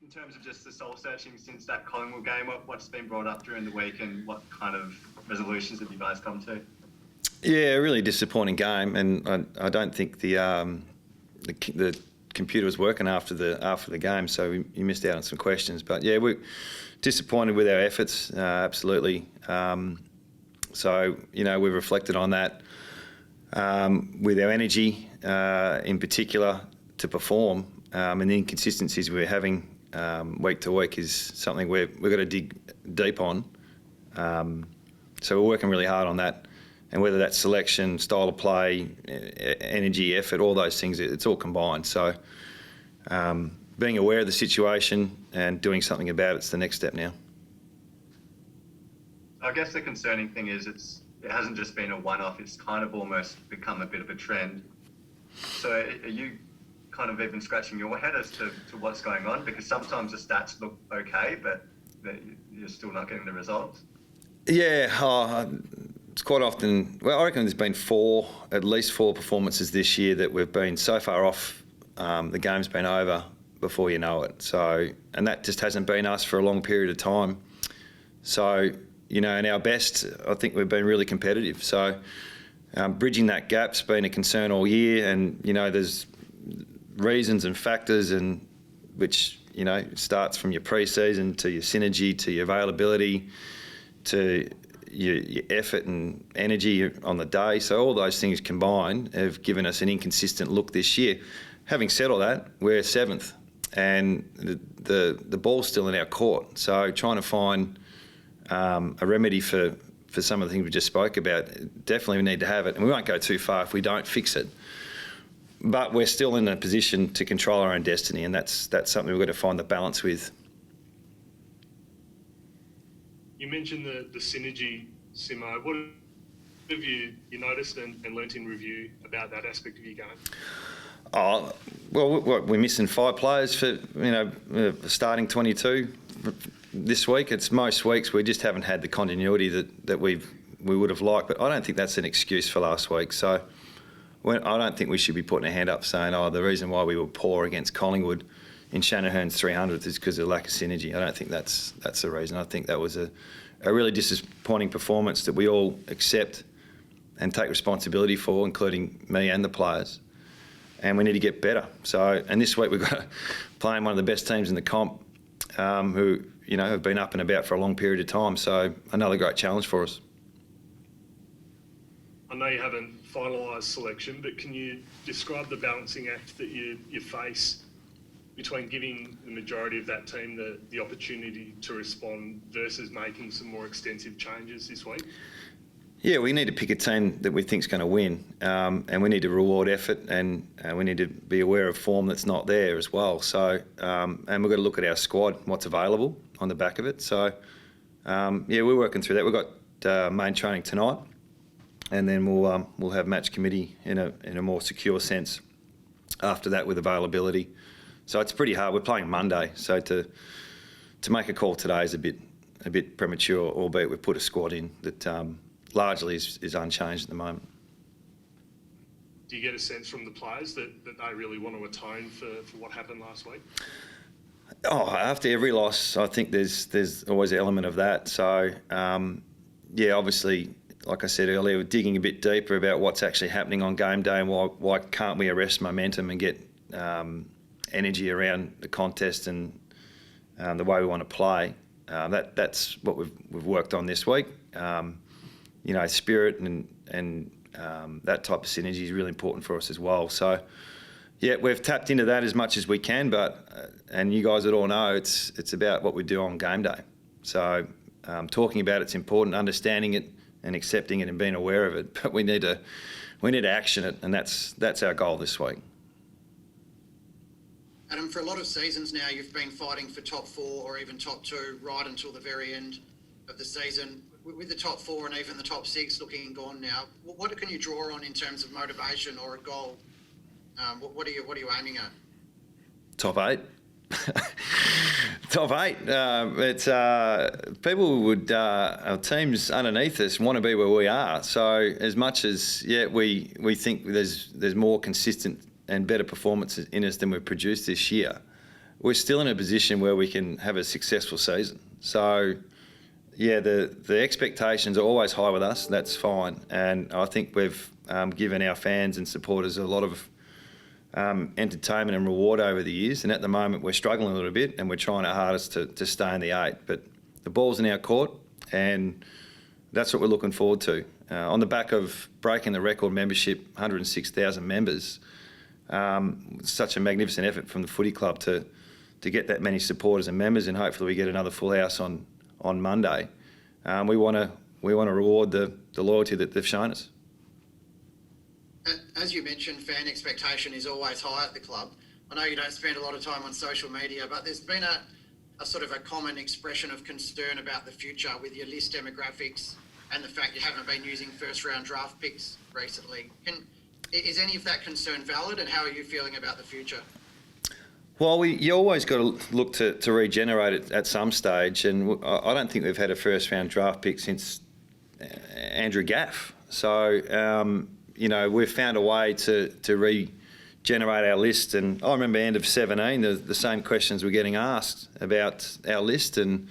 In terms of just the soul searching since that Collingwood game, what's been brought up during the week and what kind of resolutions have you guys come to? Yeah, a really disappointing game, and I don't think the computer was working after the game, so we missed out on some questions. But yeah, we're disappointed with our efforts, absolutely. So we've reflected on that with our energy, in particular, to perform, and the inconsistencies we're having week to week is something we've got to dig deep on. So we're working really hard on that. And whether that's selection, style of play, energy, effort, all those things, it's all combined. So being aware of the situation and doing something about it's the next step now. I guess the concerning thing is it hasn't just been a one-off, it's kind of almost become a bit of a trend. So are you kind of even scratching your head as to what's going on? Because sometimes the stats look okay, but you're still not getting the results. Yeah, it's quite often, well, I reckon there's been at least four performances this year that we've been so far off, the game's been over before you know it. So, and that just hasn't been us for a long period of time. So, in our best, I think we've been really competitive. So, bridging that gap's been a concern all year, and, there's reasons and factors and which, starts from your pre-season to your synergy to your availability to your effort and energy on the day. So all those things combined have given us an inconsistent look this year. Having said all that, we're seventh and the ball's still in our court. So trying to find a remedy for some of the things we just spoke about, definitely we need to have it. And we won't go too far if we don't fix it. But we're still in a position to control our own destiny, and that's something we've got to find the balance with. You mentioned the synergy, Simo. What have you noticed and learnt in review about that aspect of your game? Oh, well, we're missing 5 players for starting 22 this week. It's most weeks we just haven't had the continuity that we would have liked. But I don't think that's an excuse for last week. So I don't think we should be putting a hand up saying, the reason why we were poor against Collingwood in Shanahan's 300th is because of lack of synergy. I don't think that's the reason. I think that was a really disappointing performance that we all accept and take responsibility for, including me and the players. And we need to get better. So, and this week we've got playing one of the best teams in the comp, who have been up and about for a long period of time. So another great challenge for us. I know you haven't finalised selection, but can you describe the balancing act that you face between giving the majority of that team the opportunity to respond versus making some more extensive changes this week? Yeah, we need to pick a team that we think is going to win, and we need to reward effort, and we need to be aware of form that's not there as well. So, and we've got to look at our squad, what's available on the back of it. So, we're working through that. We've got main training tonight, and then we'll have match committee in a more secure sense after that with availability. So it's pretty hard. We're playing Monday, so to make a call today is a bit premature, albeit we've put a squad in that largely is unchanged at the moment. Do you get a sense from the players that they really want to atone for what happened last week? After every loss, I think there's always an element of that. So, obviously, like I said earlier, we're digging a bit deeper about what's actually happening on game day and why can't we arrest momentum and get energy around the contest and the way we want to play. That's what we've worked on this week. Spirit and that type of synergy is really important for us as well. So, we've tapped into that as much as we can, but and you guys would all know it's about what we do on game day. So, talking about it's important, understanding it and accepting it and being aware of it. But we need to action it, and that's our goal this week. Adam, for a lot of seasons now, you've been fighting for top 4 or even top 2 right until the very end of the season. With the top 4 and even the top 6 looking gone now, what can you draw on in terms of motivation or a goal? What are you aiming at? Top 8. Top 8. It's people would our teams underneath us want to be where we are. So as much as we think there's more consistent and better performances in us than we've produced this year. we're still in a position where we can have a successful season. So, yeah, the expectations are always high with us. That's fine. And I think we've given our fans and supporters a lot of entertainment and reward over the years. And at the moment, we're struggling a little bit and we're trying our hardest to stay in the 8. But the ball's in our court and that's what we're looking forward to. On the back of breaking the record membership, 106,000 members, such a magnificent effort from the footy club to get that many supporters and members, and hopefully we get another full house on Monday. We want to reward the loyalty that they've shown us. As you mentioned, fan expectation is always high at the club. I know you don't spend a lot of time on social media, but there's been a sort of a common expression of concern about the future with your list demographics and the fact you haven't been using first-round draft picks recently. Is any of that concern valid, and how are you feeling about the future? Well, you always got to look to regenerate it at some stage, and I don't think we've had a first-round draft pick since Andrew Gaff. So, we've found a way to regenerate our list, and I remember end of 17, the same questions were getting asked about our list, and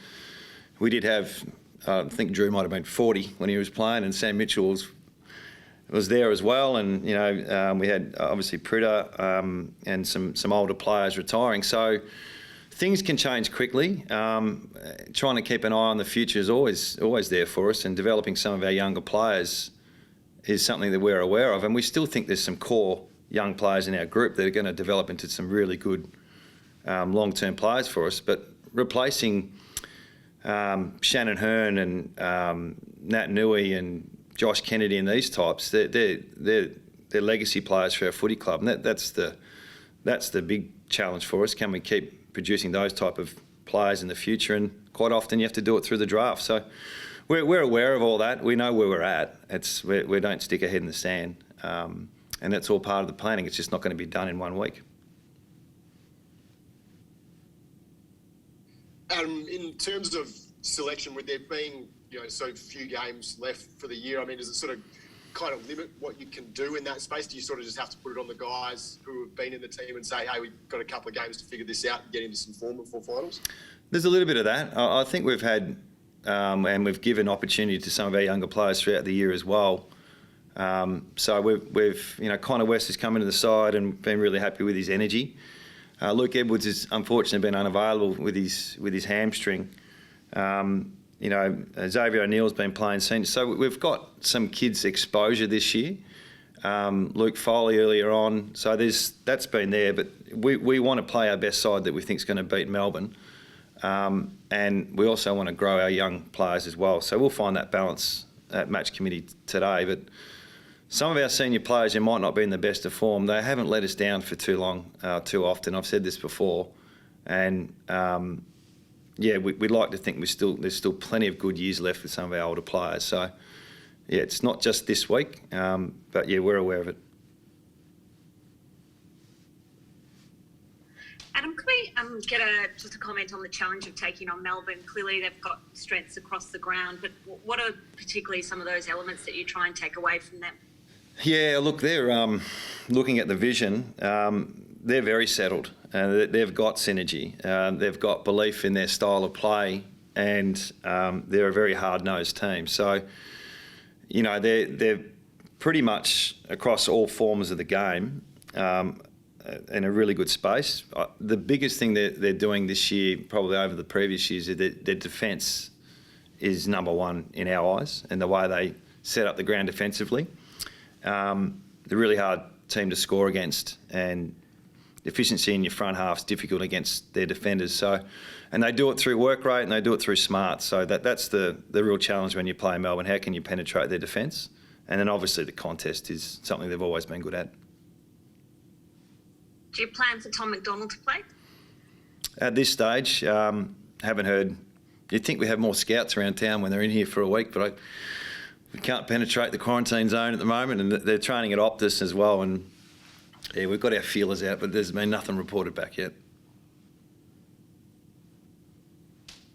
we did have, I think Drew might have been 40 when he was playing, and Sam Mitchell was there as well, and we had obviously Pritter and some older players retiring. So things can change quickly. Trying to keep an eye on the future is always there for us, and developing some of our younger players is something that we're aware of. And we still think there's some core young players in our group that are going to develop into some really good long-term players for us. But replacing Shannon Hearn and Nat Nui and Josh Kennedy and these types, they're legacy players for our footy club, and that's the big challenge for us. Can we keep producing those type of players in the future? And quite often you have to do it through the draft. So we're aware of all that. We know where we're at. We don't stick our head in the sand, and that's all part of the planning. It's just not going to be done in 1 week. In terms of selection, with there being so few games left for the year, I mean, does it sort of kind of limit what you can do in that space? Do you sort of just have to put it on the guys who have been in the team and say, hey, we've got a couple of games to figure this out and get into some form before finals? There's a little bit of that. I think we've had and we've given opportunity to some of our younger players throughout the year as well. So we've Connor West has come into the side and been really happy with his energy. Luke Edwards has unfortunately been unavailable with his hamstring. Xavier O'Neill's been playing senior. So we've got some kids' exposure this year. Luke Foley earlier on. So that's been there. But we want to play our best side that we think is going to beat Melbourne. And we also want to grow our young players as well. So we'll find that balance at match committee today. But some of our senior players who might not be in the best of form, they haven't let us down for too long, too often. I've said this before. And we'd like to think there's still plenty of good years left with some of our older players. So, yeah, it's not just this week, but, yeah, we're aware of it. Adam, could we get just a comment on the challenge of taking on Melbourne? Clearly they've got strengths across the ground, but what are particularly some of those elements that you try and take away from them? Yeah, look, they're looking at the vision. They're very settled. They've got synergy. They've got belief in their style of play, and they're a very hard-nosed team. So, they're pretty much across all forms of the game in a really good space. The biggest thing they're doing this year, probably over the previous years, is that their defence is number one in our eyes, and the way they set up the ground defensively. They're a really hard team to score against, and efficiency in your front half is difficult against their defenders. So, and they do it through work rate and they do it through smart. So that's the real challenge when you play Melbourne. How can you penetrate their defence? And then obviously the contest is something they've always been good at. Do you plan for Tom McDonald to play? At this stage, haven't heard. You'd think we have more scouts around town when they're in here for a week, but we can't penetrate the quarantine zone at the moment, and they're training at Optus as well. And yeah, we've got our feelers out, but there's been nothing reported back yet.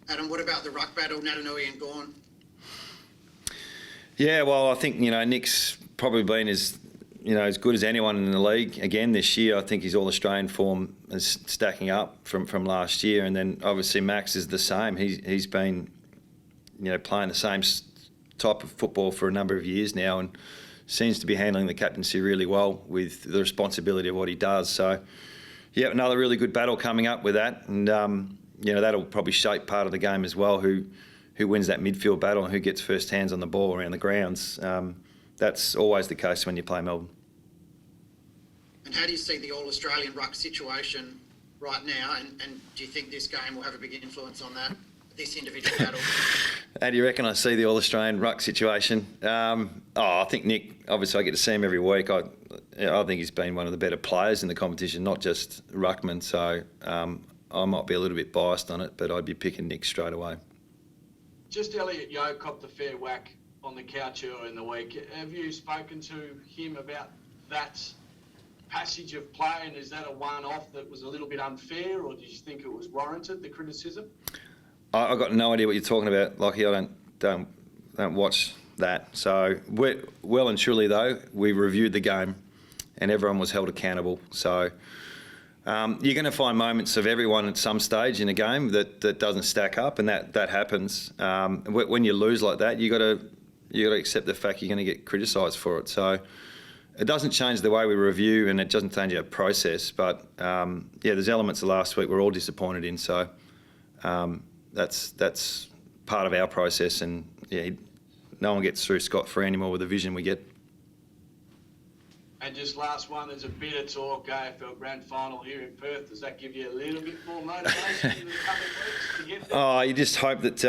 Adam, what about the ruck battle, Natanui and Gawn? Yeah, well, I think Nick's probably been as as good as anyone in the league again this year. I think his All-Australian form is stacking up from last year, and then obviously Max is the same. He's been playing the same type of football for a number of years now, and seems to be handling the captaincy really well with the responsibility of what he does. So, yeah, another really good battle coming up with that, and that'll probably shape part of the game as well. Who wins that midfield battle and who gets first hands on the ball around the grounds. That's always the case when you play Melbourne. And how do you see the All-Australian ruck situation right now? And do you think this game will have a big influence on that, this individual battle? How do you reckon I see the All-Australian ruck situation? I think Nick, obviously I get to see him every week. I think he's been one of the better players in the competition, not just ruckman. So I might be a little bit biased on it, but I'd be picking Nick straight away. Just Elliot Joe copped a fair whack on the couch earlier in the week. Have you spoken to him about that passage of play, and is that a one-off that was a little bit unfair, or did you think it was warranted, the criticism? I've got no idea what you're talking about, Lockie. I don't watch that. So well and truly though, we reviewed the game, and everyone was held accountable. So you're going to find moments of everyone at some stage in a game that doesn't stack up, and that happens. When you lose like that, you got to accept the fact you're going to get criticised for it. So it doesn't change the way we review, and it doesn't change our process. But there's elements of last week we're all disappointed in. So that's part of our process, and no one gets through scot-free anymore with the vision we get. And just last one, there's a bit of talk AFL Grand Final here in Perth. Does that give you a little bit more motivation in the coming weeks to get there? Oh, you just hope that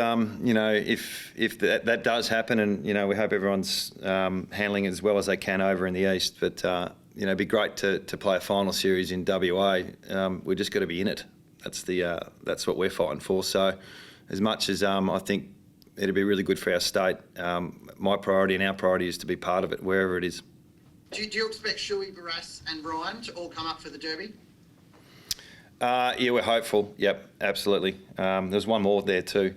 if that does happen, and we hope everyone's handling it as well as they can over in the east. But it'd be great to play a final series in WA. We've just got to be in it. That's what we're fighting for. So, as much as I think it'd be really good for our state, my priority and our priority is to be part of it wherever it is. Do you expect Shuey, Barras and Ryan to all come up for the Derby? We're hopeful. Yep, absolutely. There's one more there too.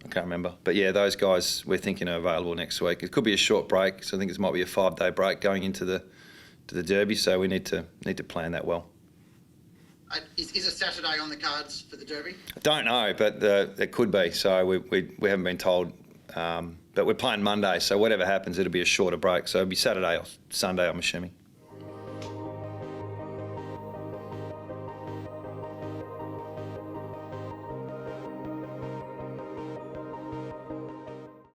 I can't remember. But yeah, those guys we're thinking are available next week. It could be a short break, so I think it might be a 5-day break going into the Derby. So we need to plan that well. Is a Saturday on the cards for the Derby? I don't know, but it could be. So we haven't been told. But we're playing Monday, so whatever happens, it'll be a shorter break. So it'll be Saturday or Sunday, I'm assuming.